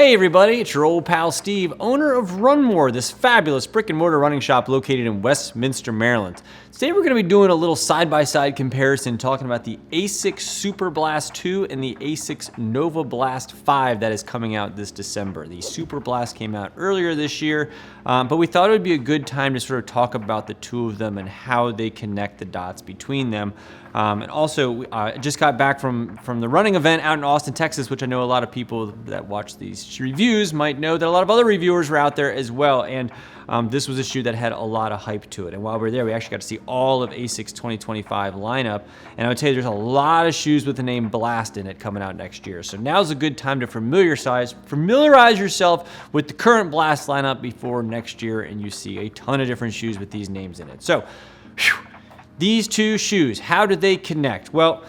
Hey everybody, it's your old pal Steve, owner of RUNMOORE, this fabulous brick and mortar running shop located in Westminster, Maryland. Today we're going to be doing a little side-by-side comparison talking about the Asics Superblast 2 and the Asics Novablast 5 that is coming out this December. The Superblast came out earlier this year, but we thought it would be a good time to sort of talk about the two of them and how they connect the dots between them. And also, I just got back from the running event out in Austin, Texas, which I know a lot of people that watch these reviews might know that a lot of other reviewers were out there as well. And this was a shoe that had a lot of hype to it. And while we were there, we actually got to see all of Asics 2025 lineup. And I would tell you there's a lot of shoes with the name Blast in it coming out next year. So now's a good time to familiarize yourself with the current Blast lineup before next year, and you see a ton of different shoes with these names in it. So, these two shoes, how do they connect? Well,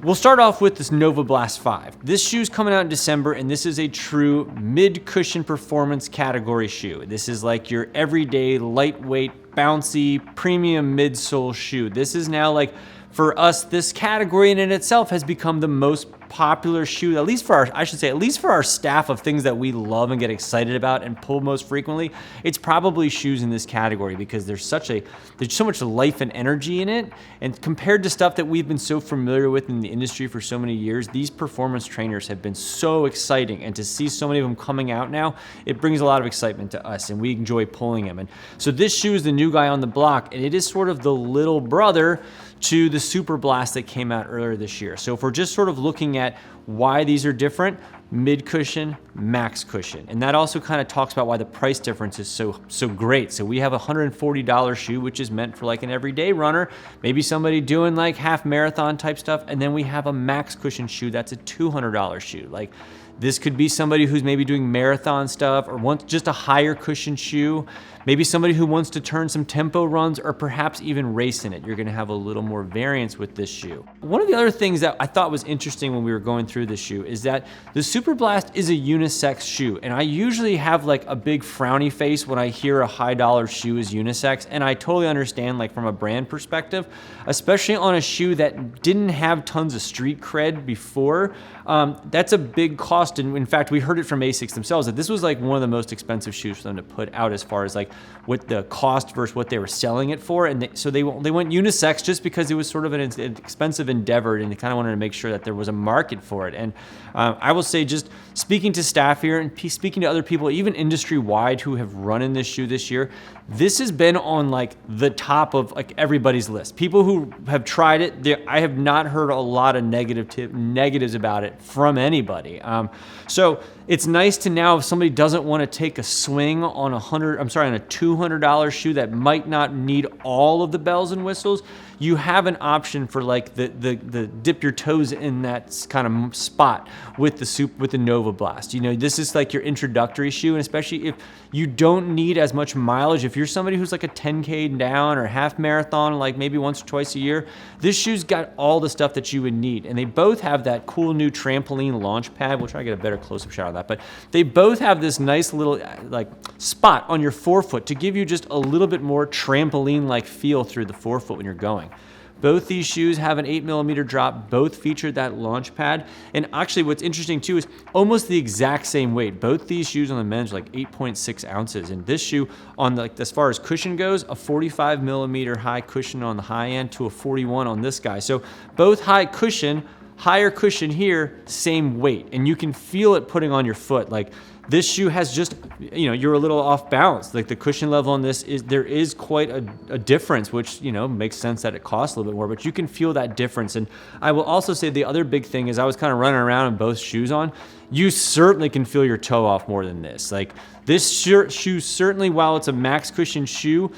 we'll start off with this Novablast 5. This shoe's coming out in December, and this is a true mid-cushion performance category shoe. This is like your everyday, lightweight, bouncy, premium midsole shoe. This is now like, for us, this category in itself has become the most popular shoe, at least for our staff of things that we love and get excited about and pull most frequently. It's probably shoes in this category because there's so much life and energy in it. And compared to stuff that we've been so familiar with in the industry for so many years, these performance trainers have been so exciting. And to see so many of them coming out now, it brings a lot of excitement to us, and we enjoy pulling them. And so this shoe is the new guy on the block, and it is sort of the little brother to the Superblast that came out earlier this year. So if we're just sort of looking at why these are different, mid cushion, max cushion. And that also kind of talks about why the price difference is so great. So we have a $140 shoe, which is meant for like an everyday runner, maybe somebody doing like half marathon type stuff. And then we have a max cushion shoe that's a $200 shoe. Like, this could be somebody who's maybe doing marathon stuff or wants just a higher cushion shoe. Maybe somebody who wants to turn some tempo runs or perhaps even race in it. You're gonna have a little more variance with this shoe. One of the other things that I thought was interesting when we were going through this shoe is that the Superblast is a unisex shoe. And I usually have like a big frowny face when I hear a high dollar shoe is unisex. And I totally understand, like, from a brand perspective, especially on a shoe that didn't have tons of street cred before. That's a big cost. And in fact, we heard it from Asics themselves that this was like one of the most expensive shoes for them to put out as far as like what the cost versus what they were selling it for. And so they went unisex just because it was sort of an expensive endeavor, and they kind of wanted to make sure that there was a market for it. And I will say, just speaking to staff here and speaking to other people, even industry-wide, who have run in this shoe this year, this has been on like the top of like everybody's list. People who have tried it, I have not heard a lot of negatives about it from anybody. So it's nice to now, if somebody doesn't want to take a swing on a $200 shoe that might not need all of the bells and whistles, you have an option for like the dip your toes in that kind of spot with the Novablast. You know, this is like your introductory shoe, and especially if you don't need as much mileage. If you're somebody who's like a 10K down or half marathon, like maybe once or twice a year, this shoe's got all the stuff that you would need. And they both have that cool new trampoline launch pad. We'll try to get a better close-up shot of that. But they both have this nice little like spot on your forefoot to give you just a little bit more trampoline-like feel through the forefoot when you're going. Both these shoes have an 8mm drop. Both feature that launch pad. And actually what's interesting too is almost the exact same weight. Both these shoes on the men's are like 8.6 ounces. And this shoe, on like as far as cushion goes, a 45mm high cushion on the high end to a 41 on this guy. So both high cushion, higher cushion here, same weight. And you can feel it putting on your foot. Like, this shoe has just, you know, you're a little off balance. Like, the cushion level on this there is quite a difference, which, you know, makes sense that it costs a little bit more, but you can feel that difference. And I will also say the other big thing is I was kind of running around with both shoes on. You certainly can feel your toe off more than this. Like, this shoe certainly, while it's a max cushion shoe,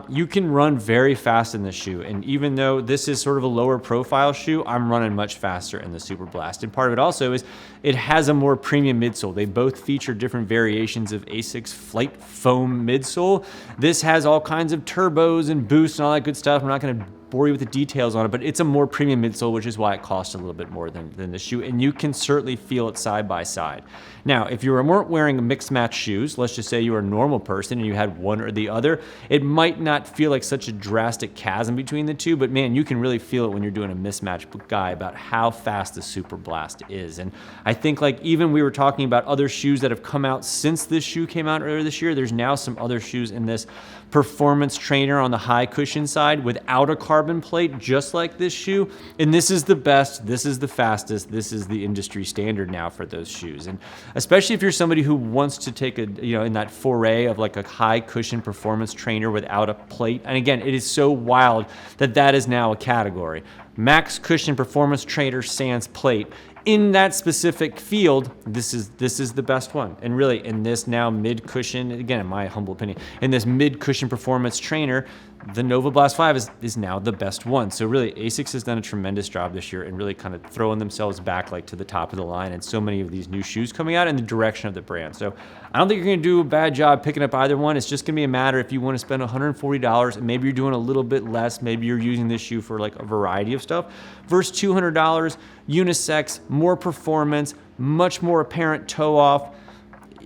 you can run very fast in this shoe. And even though this is sort of a lower profile shoe, I'm running much faster in the Superblast. And part of it also is it has a more premium midsole. They both feature different variations of Asics Flight Foam midsole. This has all kinds of turbos and boosts and all that good stuff. I'm not going to bore you with the details on it, but it's a more premium midsole, which is why it costs a little bit more than the shoe, and you can certainly feel it side by side. Now, if you weren't wearing mixed match shoes, let's just say you were a normal person and you had one or the other, it might not feel like such a drastic chasm between the two, but man, you can really feel it when you're doing a mismatched guy about how fast the Superblast is. And I think, like, even we were talking about other shoes that have come out since this shoe came out earlier this year, there's now some other shoes in this performance trainer on the high cushion side without a carbon plate, just like this shoe. And this is the best, this is the fastest, this is the industry standard now for those shoes. And especially if you're somebody who wants to take a, in that foray of like a high cushion performance trainer without a plate. And again, it is so wild that that is now a category. Max cushion performance trainer sans plate. In that specific field, this is the best one. And really, in this now mid-cushion, again, in my humble opinion, in this mid-cushion performance trainer, the Novablast 5 is now the best one. So really, Asics has done a tremendous job this year in really kind of throwing themselves back like to the top of the line, and so many of these new shoes coming out in the direction of the brand. So I don't think you're gonna do a bad job picking up either one. It's just gonna be a matter if you wanna spend $140 and maybe you're doing a little bit less, maybe you're using this shoe for like a variety of stuff, versus $200, unisex, more performance, much more apparent toe off.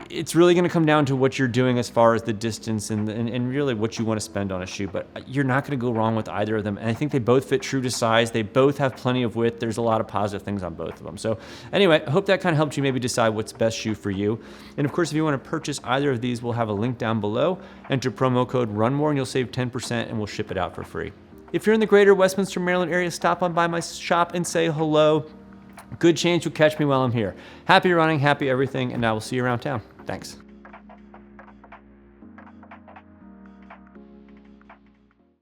It's really going to come down to what you're doing as far as the distance and really what you want to spend on a shoe, but you're not going to go wrong with either of them. And I think they both fit true to size. They both have plenty of width. There's a lot of positive things on both of them. So anyway, I hope that kind of helped you maybe decide what's best shoe for you. And of course, if you want to purchase either of these, we'll have a link down below. Enter promo code RUNMOORE and you'll save 10% and we'll ship it out for free. If you're in the greater Westminster, Maryland area, stop on by my shop and say hello. Good chance you'll catch me while I'm here. Happy running, happy everything, and I will see you around town. Thanks.